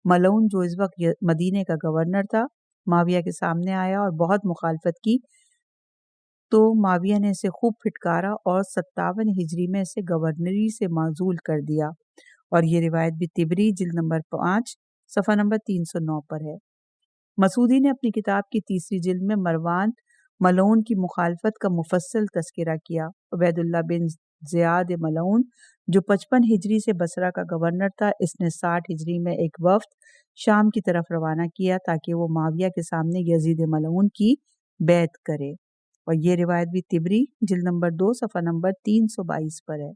ملعون جو اس وقت مدینے کا گورنر تھا معاویہ کے سامنے آیا اور بہت مخالفت کی تو معاویہ نے اسے خوب پھٹکارا اور 57 ہجری میں اسے گورنری سے معزول کر دیا، اور یہ روایت بھی طبری جلد نمبر 5 صفحہ نمبر 309 پر ہے۔ مسعودی نے اپنی کتاب کی تیسری جلد میں مروان ملعون کی مخالفت کا مفصل تذکرہ کیا۔ عبید اللہ بن زیاد ملعون جو 55 ہجری سے بصرہ کا گورنر تھا، اس نے 60 ہجری میں ایک وفد شام کی طرف روانہ کیا تاکہ وہ معاویہ کے سامنے یزید ملعون کی بیعت کرے، اور یہ روایت بھی طبری جلد نمبر 2 صفحہ نمبر 322 پر ہے۔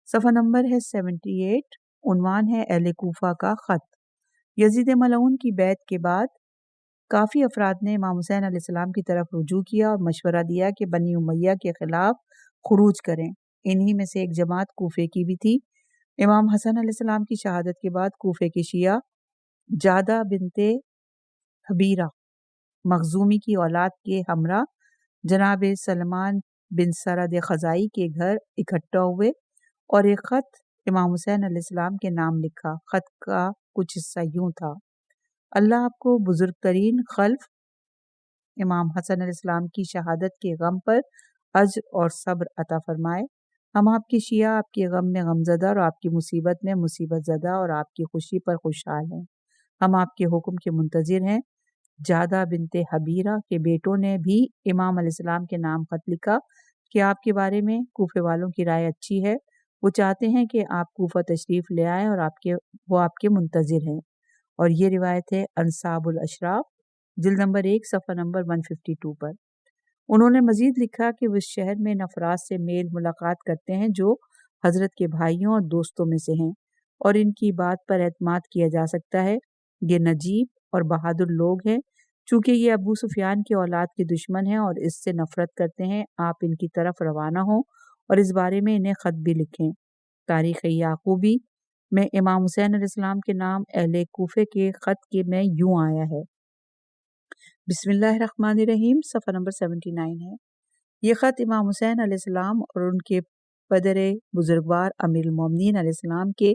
صفحہ نمبر ہے 78، عنوان ہے اہل کوفہ کا خط۔ یزید ملعون کی بیعت کے بعد کافی افراد نے امام حسین علیہ السلام کی طرف رجوع کیا اور مشورہ دیا کہ بنی امیہ کے خلاف خروج کریں۔ انہی میں سے ایک جماعت کوفے کی بھی تھی۔ امام حسن علیہ السلام کی شہادت کے بعد کوفے کے شیعہ جادہ بنت حبیرہ مخزومی کی اولاد کے ہمراہ جناب سلمان بن سرد خزائی کے گھر اکٹھا ہوئے اور ایک خط امام حسین علیہ السلام کے نام لکھا۔ خط کا کچھ حصہ یوں تھا: اللہ آپ کو بزرگ ترین خلف امام حسن علیہ السلام کی شہادت کے غم پر اجر اور صبر عطا فرمائے۔ ہم آپ کے شیعہ آپ کے غم میں غمزدہ اور آپ کی مصیبت میں مصیبت زدہ اور آپ کی خوشی پر خوشحال ہیں۔ ہم آپ کے حکم کے منتظر ہیں۔ جادہ بنت حبیرہ کے بیٹوں نے بھی امام علیہ السلام کے نام خط لکھا کہ آپ کے بارے میں کوفے والوں کی رائے اچھی ہے، وہ چاہتے ہیں کہ آپ کوفہ تشریف لے آئیں اور وہ آپ کے منتظر ہیں۔ اور یہ روایت ہے انصاب الاشراف جلد نمبر 1 صفحہ نمبر 152 پر۔ انہوں نے مزید لکھا کہ وہ اس شہر میں ان افراد سے میل ملاقات کرتے ہیں جو حضرت کے بھائیوں اور دوستوں میں سے ہیں اور ان کی بات پر اعتماد کیا جا سکتا ہے۔ یہ نجیب اور بہادر لوگ ہیں، چونکہ یہ ابو سفیان کی اولاد کے دشمن ہیں اور اس سے نفرت کرتے ہیں۔ آپ ان کی طرف روانہ ہوں اور اس بارے میں انہیں خط بھی لکھیں۔ تاریخ یعقوبی میں امام حسین علیہ السلام کے نام اہل کوفے کے خط کے میں یوں آیا ہے۔ بسم اللہ الرحمن الرحیم صفحہ نمبر 79 ہے۔ یہ خط امام حسین علیہ السلام اور ان کے پدر بزرگوار امیر المومنین علیہ السلام کے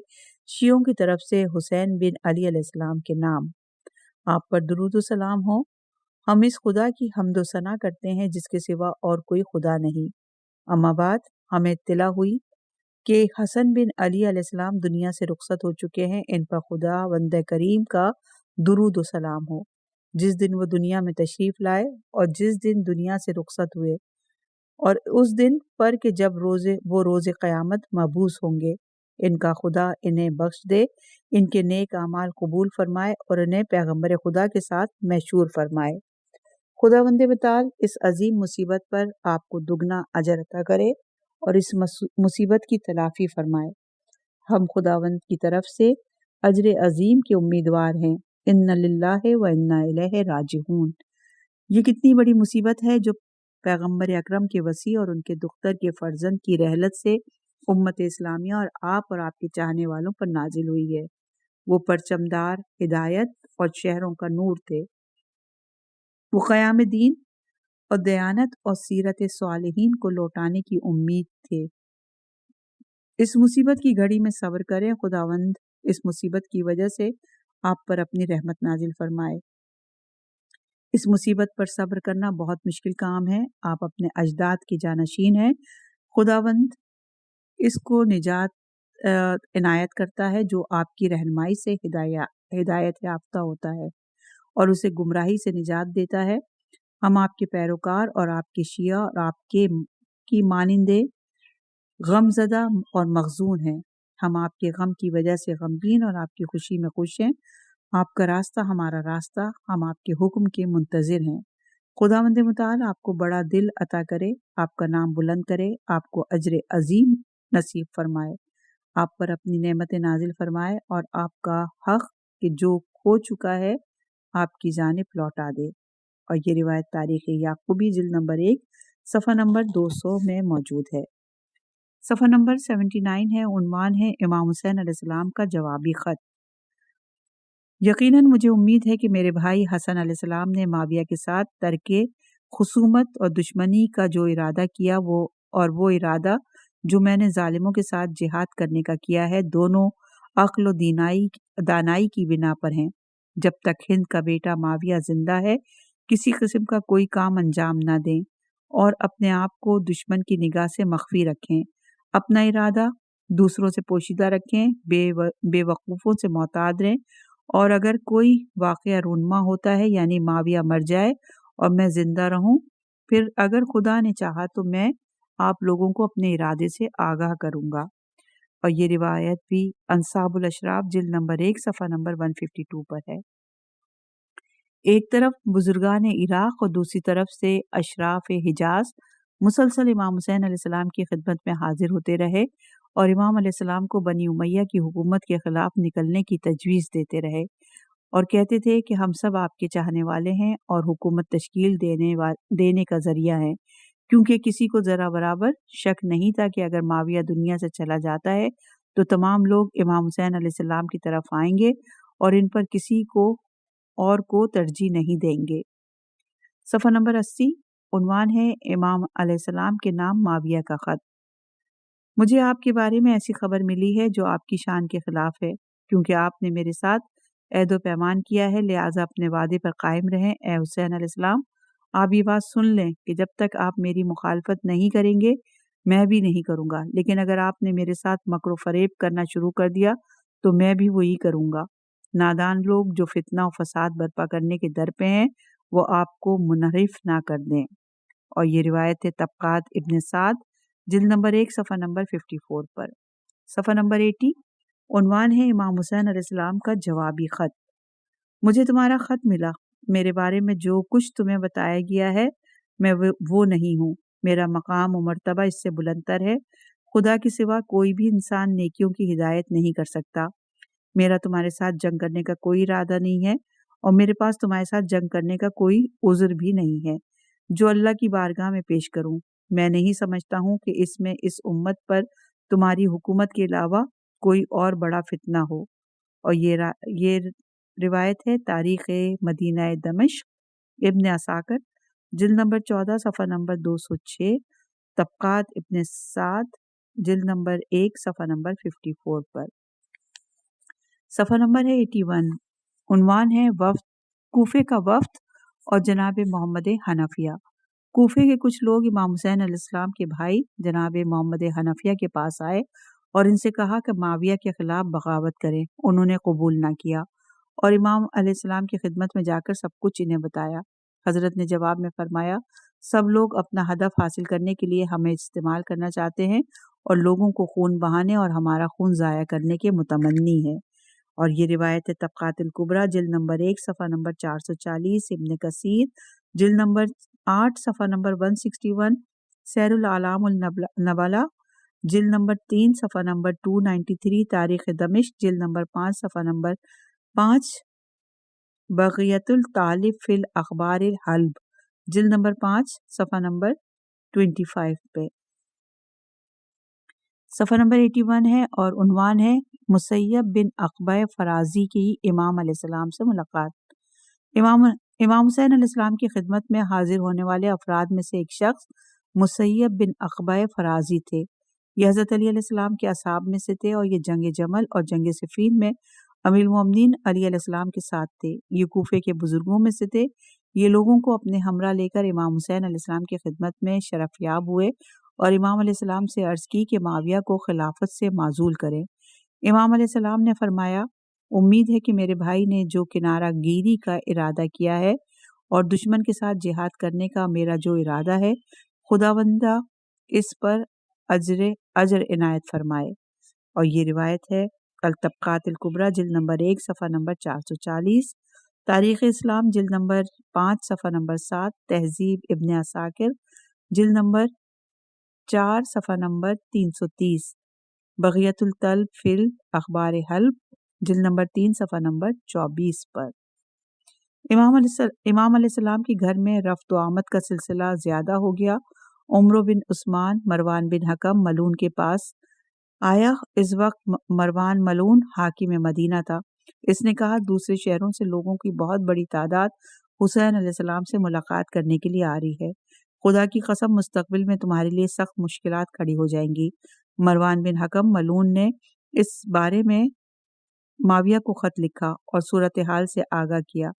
شیعوں کی طرف سے حسین بن علی علیہ السلام کے نام۔ آپ پر درود و سلام ہو۔ ہم اس خدا کی حمد و ثنا کرتے ہیں جس کے سوا اور کوئی خدا نہیں۔ اما بعد ہمیں اطلاع ہوئی کہ حسن بن علی علیہ السلام دنیا سے رخصت ہو چکے ہیں۔ ان پر خدا وند کریم کا درود و سلام ہو۔ جس دن وہ دنیا میں تشریف لائے اور جس دن دنیا سے رخصت ہوئے، اور اس دن پر کہ جب وہ روز قیامت مبعوث ہوں گے، ان کا خدا انہیں بخش دے، ان کے نیک اعمال قبول فرمائے اور انہیں پیغمبر خدا کے ساتھ محشور فرمائے۔ خداوند متعال اس عظیم مصیبت پر آپ کو دگنا اجر عطا کرے اور اس مصیبت کی تلافی فرمائے۔ ہم خداوند کی طرف سے اجر عظیم کے امیدوار ہیں۔ ان للہ و انا الیہ راجعون۔ یہ کتنی بڑی مصیبت ہے جو پیغمبر اکرم کے وصی اور ان کے دختر کے فرزند کی رحلت سے امت اسلامیہ اور آپ کے چاہنے والوں پر نازل ہوئی ہے۔ وہ پرچمدار ہدایت اور شہروں کا نور تھے۔ وہ قیام دین اور دیانت اور سیرت صالحین کو لوٹانے کی امید تھے۔ اس مصیبت کی گھڑی میں صبر کریں، خداوند اس مصیبت کی وجہ سے آپ پر اپنی رحمت نازل فرمائے۔ اس مصیبت پر صبر کرنا بہت مشکل کام ہے۔ آپ اپنے اجداد کی جانشین ہیں۔ خداوند اس کو نجات عنایت کرتا ہے جو آپ کی رہنمائی سے ہدایت یافتہ ہوتا ہے اور اسے گمراہی سے نجات دیتا ہے۔ ہم آپ کے پیروکار اور آپ کے شیعہ اور آپ کی مانندے غم زدہ اور مغزون ہیں۔ ہم آپ کے غم کی وجہ سے غمگین اور آپ کی خوشی میں خوش ہیں۔ آپ کا راستہ ہمارا راستہ، ہم آپ کے حکم کے منتظر ہیں۔ خداوند متعال آپ کو بڑا دل عطا کرے، آپ کا نام بلند کرے، آپ کو اجر عظیم نصیب فرمائے، آپ پر اپنی نعمت نازل فرمائے اور آپ کا حق کہ جو کھو چکا ہے آپ کی جانب لوٹا دے۔ اور یہ روایت تاریخ یعقوبی جلد نمبر 1 صفحہ نمبر 200 میں موجود ہے۔ صفحہ نمبر 79 ہے۔ عنوان ہے امام حسین علیہ السلام کا جوابی خط۔ یقیناً مجھے امید ہے کہ میرے بھائی حسن علیہ السلام نے معاویہ کے ساتھ ترک خصومت اور دشمنی کا جو ارادہ کیا وہ ارادہ جو میں نے ظالموں کے ساتھ جہاد کرنے کا کیا ہے، دونوں عقل و دانائی کی بنا پر ہیں۔ جب تک ہند کا بیٹا معاویہ زندہ ہے کسی قسم کا کوئی کام انجام نہ دیں اور اپنے آپ کو دشمن کی نگاہ سے مخفی رکھیں، اپنا ارادہ دوسروں سے پوشیدہ رکھیں، بے وقوفوں سے محتاط رہیں، اور اگر کوئی واقعہ رونما ہوتا ہے یعنی معاویہ مر جائے اور میں زندہ رہوں، پھر اگر خدا نے چاہا تو میں آپ لوگوں کو اپنے ارادے سے آگاہ کروں گا۔ اور یہ روایت بھی انصاب الاشراف جلد نمبر 1 صفحہ نمبر 152 پر ہے۔ ایک طرف بزرگان عراق اور دوسری طرف سے اشراف حجاز مسلسل امام حسین علیہ السلام کی خدمت میں حاضر ہوتے رہے اور امام علیہ السلام کو بنی امیہ کی حکومت کے خلاف نکلنے کی تجویز دیتے رہے اور کہتے تھے کہ ہم سب آپ کے چاہنے والے ہیں اور حکومت تشکیل دینے کا ذریعہ ہیں، کیونکہ کسی کو ذرا برابر شک نہیں تھا کہ اگر معاویہ دنیا سے چلا جاتا ہے تو تمام لوگ امام حسین علیہ السلام کی طرف آئیں گے اور ان پر کسی کو ترجیح نہیں دیں گے۔ صفحہ نمبر 80 عنوان ہے امام علیہ السلام کے نام معاویہ کا خط۔ مجھے آپ کے بارے میں ایسی خبر ملی ہے جو آپ کی شان کے خلاف ہے، کیونکہ آپ نے میرے ساتھ عہد و پیمان کیا ہے، لہٰذا اپنے وعدے پر قائم رہیں۔ اے حسین علیہ السلام، آپ یہ بات سن لیں کہ جب تک آپ میری مخالفت نہیں کریں گے میں بھی نہیں کروں گا، لیکن اگر آپ نے میرے ساتھ مکر و فریب کرنا شروع کر دیا تو میں بھی وہی کروں گا۔ نادان لوگ جو فتنہ و فساد برپا کرنے کے در پہ ہیں وہ آپ کو منحرف نہ کر دیں اور یہ روایت ہے طبقات ابن سعد جلد نمبر 1 صفحہ نمبر 54 پر۔ صفحہ نمبر 80 عنوان ہے امام حسین علیہ السلام کا جوابی خط۔ مجھے تمہارا خط ملا، میرے بارے میں جو کچھ تمہیں بتایا گیا ہے میں وہ نہیں ہوں، میرا مقام و مرتبہ اس سے بلندتر ہے، خدا کے سوا کوئی بھی انسان نیکیوں کی ہدایت نہیں کر سکتا، میرا تمہارے ساتھ جنگ کرنے کا کوئی ارادہ نہیں ہے اور میرے پاس تمہارے ساتھ جنگ کرنے کا کوئی عذر بھی نہیں ہے جو اللہ کی بارگاہ میں پیش کروں، میں نہیں سمجھتا ہوں کہ اس میں اس امت پر تمہاری حکومت کے علاوہ کوئی اور بڑا فتنہ ہو۔ اور یہ روایت ہے تاریخ مدینہ دمشق ابن عساکر جلد نمبر 14 صفحہ نمبر 206، طبقات ابن سعد جلد نمبر 1 صفحہ نمبر 54 پر۔ صفحہ نمبر ہے 81 عنوان ہے وفد کوفے کا وفد اور جناب محمد حنفیہ۔ کوفے کے کچھ لوگ امام حسین علیہ السلام کے بھائی جناب محمد حنفیہ کے پاس آئے اور ان سے کہا کہ معاویہ کے خلاف بغاوت کریں، انہوں نے قبول نہ کیا اور امام علیہ السلام کی خدمت میں جا کر سب کچھ انہیں بتایا۔ حضرت نے جواب میں فرمایا سب لوگ اپنا ہدف حاصل کرنے کے لیے ہمیں استعمال کرنا چاہتے ہیں اور لوگوں کو خون بہانے اور ہمارا خون ضائع کرنے کے متمنی ہے۔ اور یہ روایت ہے طبقات الکبریٰ جلد نمبر 1 صفحہ نمبر 440، ابن کثیر جلد نمبر 8 صفحہ نمبر 161، سیر الاعلام النبلا جلد نمبر 3 صفحہ نمبر 293، تاریخ دمشق جلد نمبر 5 صفحہ نمبر 5، بغیت الطالب فی الاخبار الحلب جلد نمبر 5 صفحہ نمبر 25 پہ۔ صفحہ نمبر 81 ہے اور عنوان ہے مسیب بن عقبہ فرازی کی امام علیہ السلام سے ملاقات۔ امام حسین علیہ السلام کی خدمت میں حاضر ہونے والے افراد میں سے ایک شخص مسیب بن عقبہ فرازی تھے۔ یہ حضرت علی علیہ السلام کے اصحاب میں سے تھے اور یہ جنگ جمل اور جنگ صفین میں امیر المومنین علی علیہ السلام کے ساتھ تھے۔ یہ کوفے کے بزرگوں میں سے تھے۔ یہ لوگوں کو اپنے ہمراہ لے کر امام حسین علیہ السلام کی خدمت میں شرف یاب ہوئے اور امام علیہ السلام سے عرض کی کہ معاویہ کو خلافت سے معزول کریں۔ امام علیہ السلام نے فرمایا امید ہے کہ میرے بھائی نے جو کنارہ گیری کا ارادہ کیا ہے اور دشمن کے ساتھ جہاد کرنے کا میرا جو ارادہ ہے خداوندہ اس پر اجر عنایت فرمائے۔ اور یہ روایت ہے الطبقات الکبریٰ جلد نمبر 1 صفحہ نمبر 440، تاریخ اسلام جلد نمبر 5 صفحہ نمبر 7، تہذیب ابن عساکر جلد نمبر 4 صفحہ نمبر 330، بغیت الطلب فی الاخبار حلب جلد نمبر 3 صفحہ نمبر 24 پر۔ امام علیہ السلام کے گھر میں رفت و آمد کا سلسلہ زیادہ ہو گیا۔ عمرو بن عثمان مروان بن حکم ملون کے پاس آیا۔ اس وقت مروان ملون حاکم مدینہ تھا۔ اس نے کہا دوسرے شہروں سے لوگوں کی بہت بڑی تعداد حسین علیہ السلام سے ملاقات کرنے کے لیے آ رہی ہے، خدا کی قسم مستقبل میں تمہارے لیے سخت مشکلات کھڑی ہو جائیں گی۔ مروان بن حکم ملون نے اس بارے میں معاویہ کو خط لکھا اور صورتحال سے آگاہ کیا۔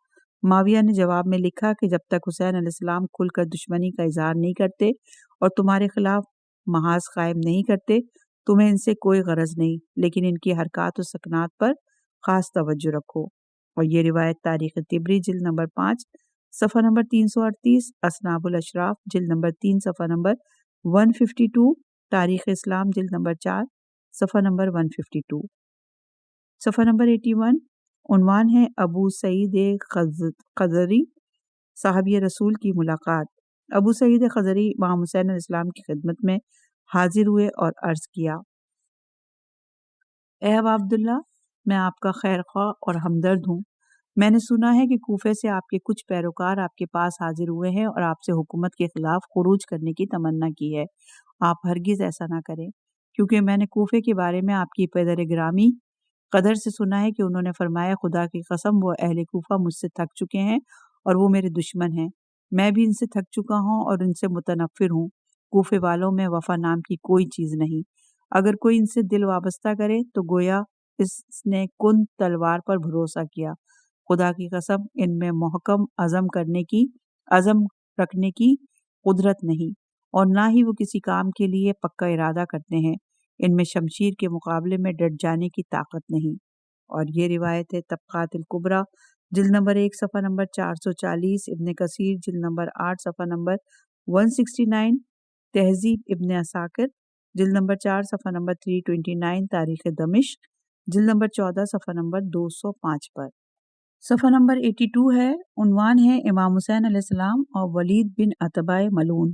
معاویہ نے جواب میں لکھا کہ جب تک حسین علیہ السلام کھل کر دشمنی کا اظہار نہیں کرتے اور تمہارے خلاف محاذ قائم نہیں کرتے تمہیں ان سے کوئی غرض نہیں، لیکن ان کی حرکات و سکنات پر خاص توجہ رکھو۔ اور یہ روایت تاریخ طبری جلد نمبر 5 صفحہ نمبر 338، اصناف الاشراف جلد نمبر 3 صفحہ نمبر 152، تاریخ اسلام جلد نمبر 4 صفحہ نمبر 152۔ صفحہ نمبر 81 عنوان ہے ابو سعید خضری صحابی رسول کی ملاقات۔ ابو سعید خضری امام حسین علیہ السلام کی خدمت میں حاضر ہوئے اور عرض کیا اے ابا عبداللہ، میں آپ کا خیر خواہ اور ہمدرد ہوں۔ میں نے سنا ہے کہ کوفے سے آپ کے کچھ پیروکار آپ کے پاس حاضر ہوئے ہیں اور آپ سے حکومت کے خلاف خروج کرنے کی تمنا کی ہے۔ آپ ہرگز ایسا نہ کریں، کیونکہ میں نے کوفے کے بارے میں آپ کی پدر گرامی قدر سے سنا ہے کہ انہوں نے فرمایا خدا کی قسم وہ اہل کوفہ مجھ سے تھک چکے ہیں اور وہ میرے دشمن ہیں، میں بھی ان سے تھک چکا ہوں اور ان سے متنفر ہوں۔ کوفے والوں میں وفا نام کی کوئی چیز نہیں، اگر کوئی ان سے دل وابستہ کرے تو گویا اس نے کن تلوار پر بھروسہ کیا۔ خدا کی قسم ان میں محکم عزم رکھنے کی قدرت نہیں اور نہ ہی وہ کسی کام کے لیے پکا ارادہ کرتے ہیں، ان میں شمشیر کے مقابلے میں ڈٹ جانے کی طاقت نہیں۔ اور یہ روایت ہے طبقات الکبریٰ جلد نمبر 1 صفحہ نمبر 440، ابن کثیر جلد نمبر 8 صفحہ نمبر 169 تہذیب ابن عساکر جلد نمبر 4 صفحہ نمبر 329 تاریخ دمشق جلد نمبر 14 صفحہ نمبر 205 پر۔ صفحہ نمبر 82 ہے، عنوان ہے امام حسین علیہ السلام اور ولید بن عتبہ ملعون۔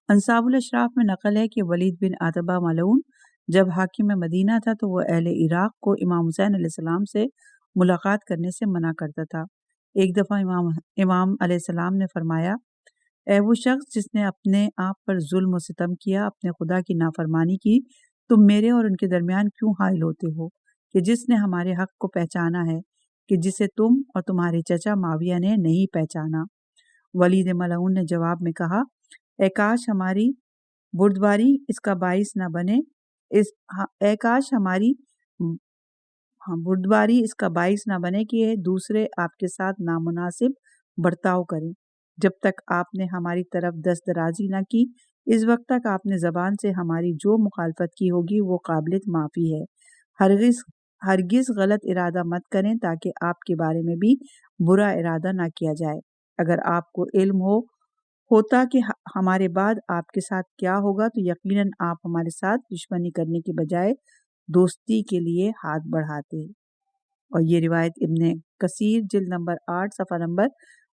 انصاب الاشراف میں نقل ہے کہ ولید بن عتبہ ملعون جب حاکم مدینہ تھا تو وہ اہل عراق کو امام حسین علیہ السلام سے ملاقات کرنے سے منع کرتا تھا۔ ایک دفعہ امام علیہ السلام نے فرمایا، اے وہ شخص جس نے اپنے آپ پر ظلم و ستم کیا، اپنے خدا کی نافرمانی کی، تم میرے اور ان کے درمیان کیوں حائل ہوتے ہو کہ جس نے ہمارے حق کو پہچانا ہے کہ جسے تم اور تمہارے چچا معاویہ نے نہیں پہچانا۔ ولید ملعون نے جواب میں کہا، اے کاش ہماری بردباری اس کا باعث نہ بنے کہ یہ دوسرے آپ کے ساتھ نامناسب برتاؤ کریں۔ جب تک آپ نے ہماری طرف دست درازی نہ کی، اس وقت تک آپ نے زبان سے ہماری جو مخالفت کی ہوگی وہ قابل معافی ہے۔ ہرگز غلط ارادہ مت کریں تاکہ آپ کے بارے میں بھی برا ارادہ نہ کیا جائے۔ اگر آپ کو علم ہوتا کہ ہمارے بعد آپ کے ساتھ کیا ہوگا تو یقیناً آپ ہمارے ساتھ دشمنی کرنے کے بجائے دوستی کے لیے ہاتھ بڑھاتے۔ اور یہ روایت ابن کثیر جلد نمبر 8 صفحہ نمبر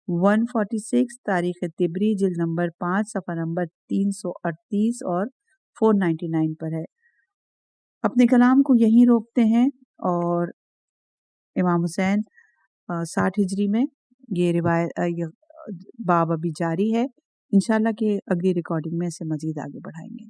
146 تاریخ طبری جلد نمبر 5 صفحہ نمبر 338 اور 499 پر ہے۔ اپنے کلام کو یہیں روکتے ہیں اور امام حسین 60 ہجری میں یہ روایت باب ابھی جاری ہے، انشاءاللہ کہ اگلی ریکارڈنگ میں اسے مزید آگے بڑھائیں گے۔